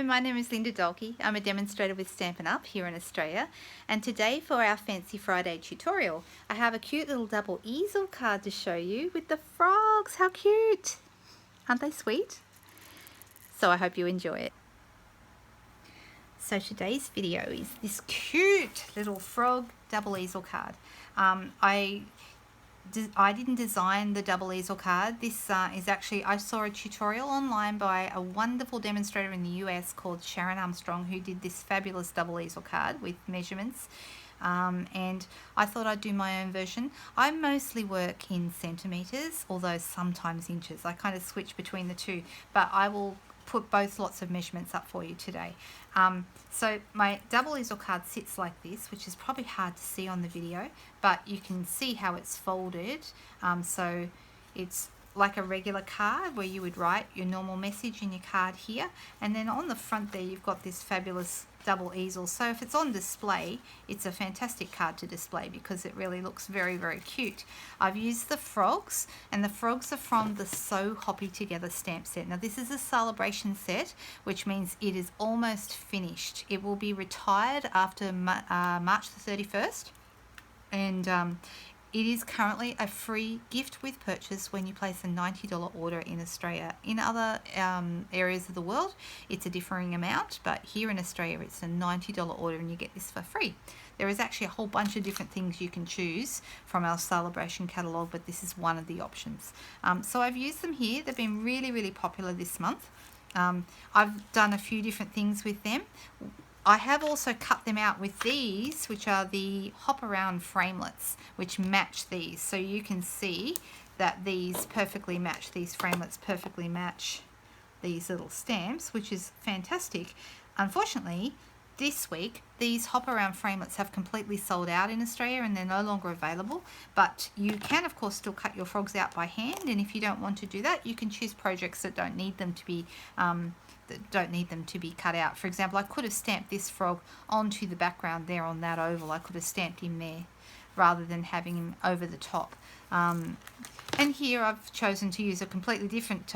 my name is Linda Dolke. I'm a demonstrator with Stampin'Up here in Australia, and today for our Fancy Friday tutorial I have a cute little double easel card to show you with the frogs. How cute! Aren't they sweet? So I hope you enjoy it. So today's video is this cute little frog double easel card. I didn't design the double easel card. This is actually, I saw a tutorial online by a wonderful demonstrator in the US called Sharon Armstrong, who did this fabulous double easel card with measurements. And I thought I'd do my own version. I mostly work in centimeters, although sometimes inches. I kind of switch between the two, but I will put both lots of measurements up for you today. So my double easel card sits like this, which is probably hard to see on the video, but you can see how it's folded. So it's like a regular card where you would write your normal message in your card here, and then on the front there you've got this fabulous double easel. So if it's on display, it's a fantastic card to display because it really looks very, very cute. I've used the frogs, and the frogs are from the So Hoppy Together stamp set. Now this is a celebration set, which means it is almost finished. It will be retired after March the 31st, and it is currently a free gift with purchase when you place a $90 order in Australia. In other areas of the world, it's a differing amount, but here in Australia, it's a $90 order and you get this for free. There is actually a whole bunch of different things you can choose from our celebration catalogue, but this is one of the options. So I've used them here. They've been really, really popular this month. I've done a few different things with them. I have also cut them out with these, which are the hop around framelits, which match these. So you can see that these perfectly match, these framelits perfectly match these little stamps, which is fantastic. Unfortunately, this week, these hop around framelits have completely sold out in Australia and they're no longer available, but you can of course still cut your frogs out by hand, and if you don't want to do that, you can choose projects that don't need them to be cut out. For example, I could have stamped this frog onto the background there on that oval. I could have stamped him there rather than having him over the top. And here I've chosen to use a completely different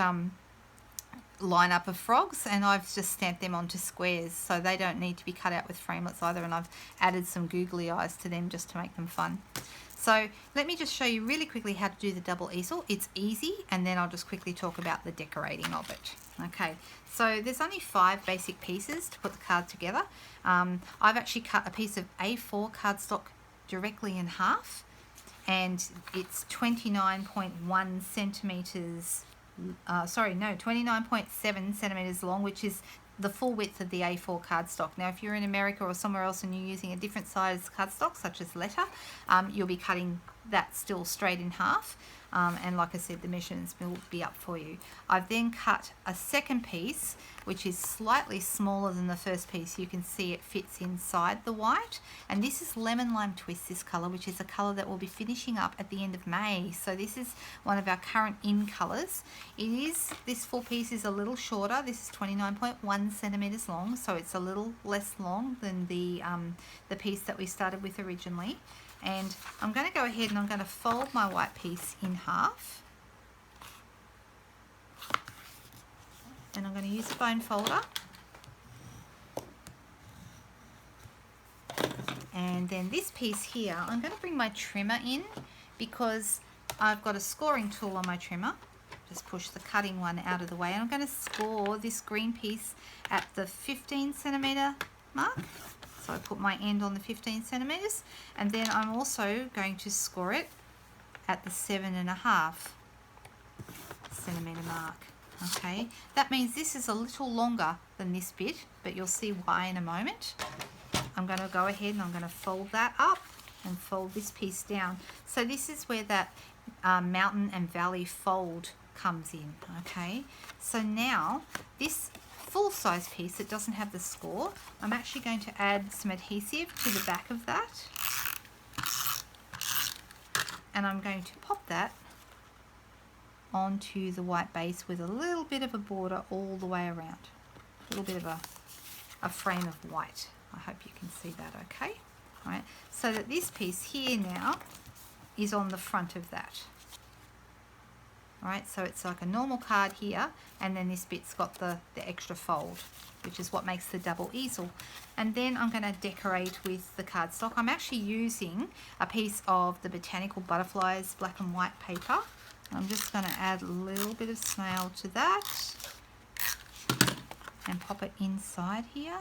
lineup of frogs, and I've just stamped them onto squares, so they don't need to be cut out with framelits either, and I've added some googly eyes to them just to make them fun. So let me just show you really quickly how to do the double easel. It's easy, and then I'll just quickly talk about the decorating of it. Okay, so there's only 5 basic pieces to put the card together. I've actually cut a piece of A4 cardstock directly in half, and it's 29.1 centimeters 29.7 centimeters long, which is the full width of the A4 cardstock. Now if you're in America or somewhere else and you're using a different size cardstock such as letter, you'll be cutting that still straight in half, and like I said, the measurements will be up for you. I've then cut a second piece which is slightly smaller than the first piece. You can see it fits inside the white, and this is Lemon Lime Twist, this colour, which is a colour that will be finishing up at the end of May. So this is one of our current in colours. This full piece is a little shorter. This is 29.1 centimeters long, so it's a little less long than the piece that we started with originally. And I'm going to go ahead and I'm going to fold my white piece in half, and I'm going to use a bone folder, and then this piece here I'm going to bring my trimmer in because I've got a scoring tool on my trimmer. Just push the cutting one out of the way, and I'm going to score this green piece at the 15 centimeter mark. So I put my end on the 15 centimeters, and then I'm also going to score it at the 7.5 centimeter mark. Okay, that means this is a little longer than this bit, but you'll see why in a moment. I'm going to go ahead and I'm going to fold that up and fold this piece down. So this is where that mountain and valley fold comes in. Okay, so now this full-size piece that doesn't have the score, I'm actually going to add some adhesive to the back of that, and I'm going to pop that onto the white base with a little bit of a border all the way around, a little bit of a frame of white. I hope you can see that okay. All right, so that this piece here now is on the front of that. Right, so it's like a normal card here, and then this bit's got the extra fold, which is what makes the double easel. And then I'm going to decorate with the cardstock. I'm actually using a piece of the Botanical Butterflies black and white paper. I'm just going to add a little bit of snail to that and pop it inside here.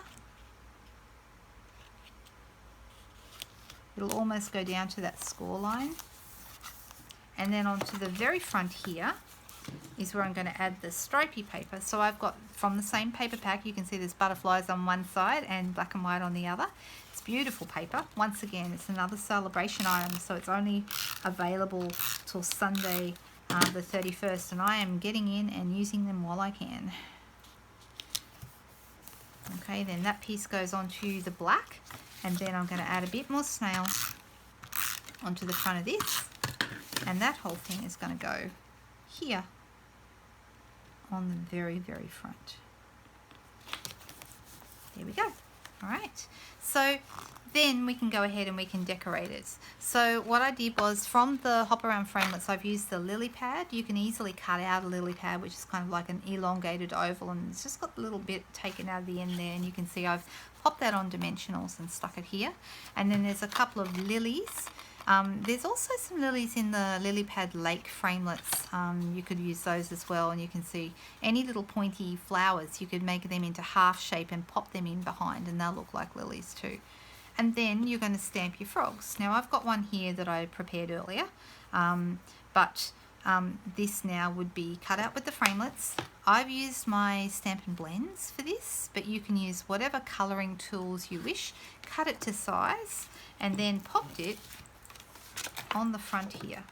It'll almost go down to that score line. And then onto the very front here is where I'm going to add the stripy paper. So I've got, from the same paper pack, you can see there's butterflies on one side and black and white on the other. It's beautiful paper. Once again, it's another celebration item, so it's only available till Sunday the 31st, and I am getting in and using them while I can. Okay, then that piece goes onto the black, and then I'm going to add a bit more snail onto the front of this. And that whole thing is going to go here on the very, very front. There we go. All right. So then we can go ahead and we can decorate it. So what I did was, from the hop around framelits, I've used the lily pad. You can easily cut out a lily pad, which is kind of like an elongated oval, and it's just got a little bit taken out of the end there. And you can see I've popped that on dimensionals and stuck it here. And then there's a couple of lilies. There's also some lilies in the lily pad lake framelits. You could use those as well, and you can see any little pointy flowers, you could make them into half shape and pop them in behind, and they'll look like lilies too. And then you're going to stamp your frogs. Now I've got one here that I prepared earlier, but this now would be cut out with the framelits. I've used my Stampin' Blends for this, but you can use whatever colouring tools you wish. Cut it to size and then popped it on the front here.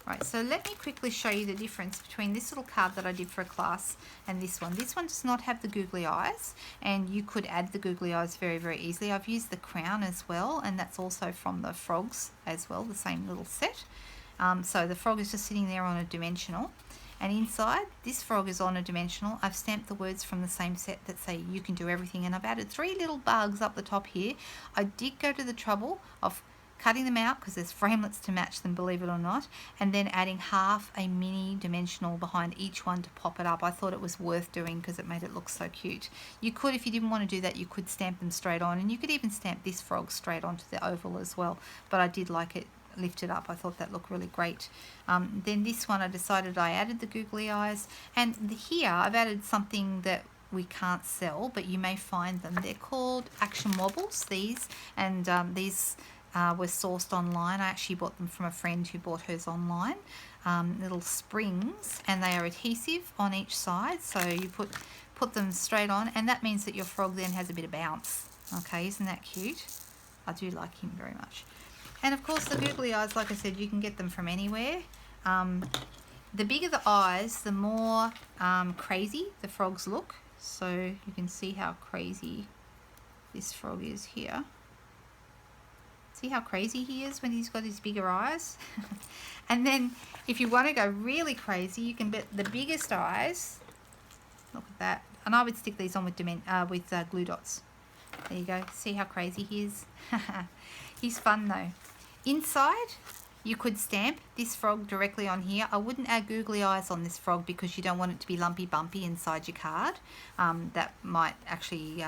Right, so let me quickly show you the difference between this little card that I did for a class and this one. This one does not have the googly eyes, and you could add the googly eyes very, very easily. I've used the crown as well, and that's also from the frogs as well, the same little set. So the frog is just sitting there on a dimensional, and inside this frog is on a dimensional. I've stamped the words from the same set that say you can do everything, and I've added 3 little bugs up the top here. I did go to the trouble of cutting them out because there's framelits to match them, believe it or not, and then adding half a mini dimensional behind each one to pop it up. I thought it was worth doing because it made it look so cute. You could, if you didn't want to do that, you could stamp them straight on, and you could even stamp this frog straight onto the oval as well, but I did like it lifted up. I thought that looked really great. Then this one I decided I added the googly eyes, and here I've added something that we can't sell, but you may find them. They're called Action Wobbles, these, and these were sourced online. I actually bought them from a friend who bought hers online. Little springs, and they are adhesive on each side, so you put them straight on, and that means that your frog then has a bit of bounce. Okay, isn't that cute? I do like him very much. And of course the googly eyes, like I said, you can get them from anywhere. The bigger the eyes, the more crazy the frogs look. So you can see how crazy this frog is here. See how crazy he is when he's got his bigger eyes? And then if you want to go really crazy, you can bet the biggest eyes. Look at that. And I would stick these on with glue dots. There you go. See how crazy he is? He's fun though. Inside, you could stamp this frog directly on here. I wouldn't add googly eyes on this frog because you don't want it to be lumpy bumpy inside your card. That might actually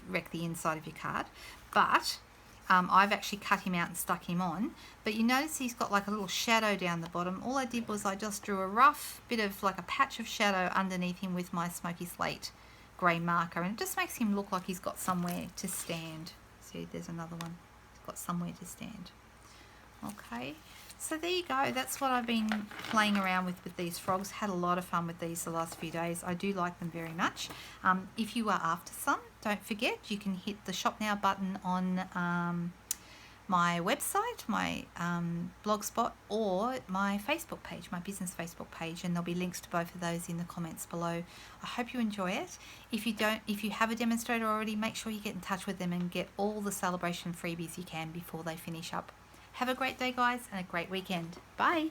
wreck the inside of your card. But I've actually cut him out and stuck him on, but you notice he's got like a little shadow down the bottom. All I did was I just drew a rough bit of like a patch of shadow underneath him with my smoky slate grey marker, and it just makes him look like he's got somewhere to stand. See, there's another one. He's got somewhere to stand. Okay, so there you go. That's what I've been playing around with these frogs. Had a lot of fun with these the last few days. I do like them very much. If you are after some, don't forget you can hit the shop now button on my website, my blogspot, or my Facebook page, my business Facebook page, and there'll be links to both of those in the comments below. I hope you enjoy it. If you have a demonstrator already, make sure you get in touch with them and get all the celebration freebies you can before they finish up. Have a great day, guys, and a great weekend. Bye.